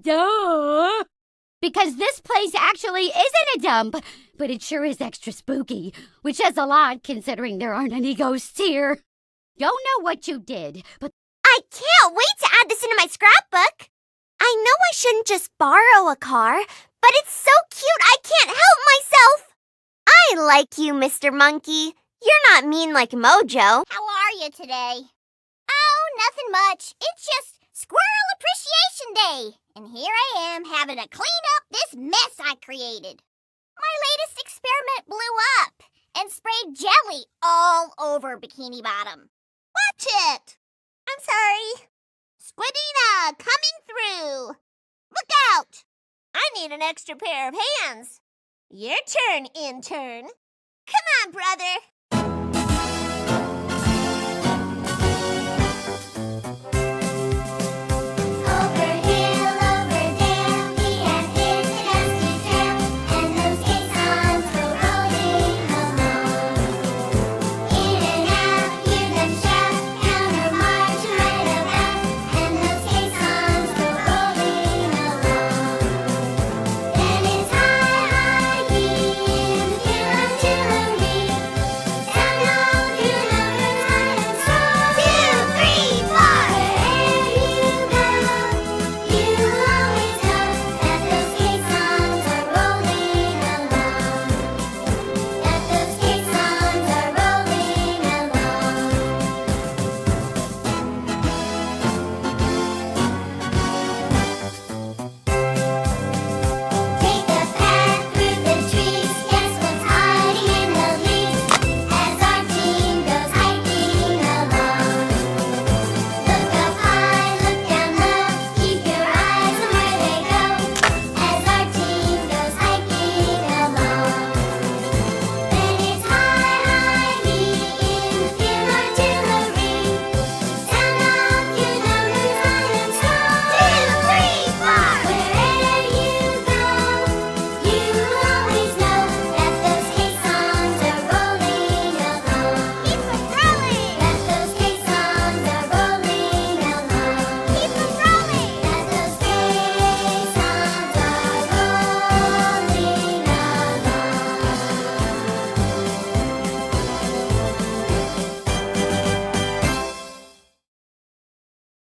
Duh! Because this place actually isn't a dump, but it sure is extra spooky, which says a lot considering there aren't any ghosts here. Don't know what you did, but I can't wait to add this into my scrapbook. I know I shouldn't just borrow a car, but it's so cute I can't help myself. I like you, Mr. Monkey. You're not mean like Mojo. How are you today? Oh, nothing much. It's just Squirrel Appreciation Day. And here I am having to clean up this mess I created. My latest experiment blew up and sprayed jelly all over Bikini Bottom. Watch it! I'm sorry. Squidina, coming through. Look out! I need an extra pair of hands. Your turn, intern. Come on, brother.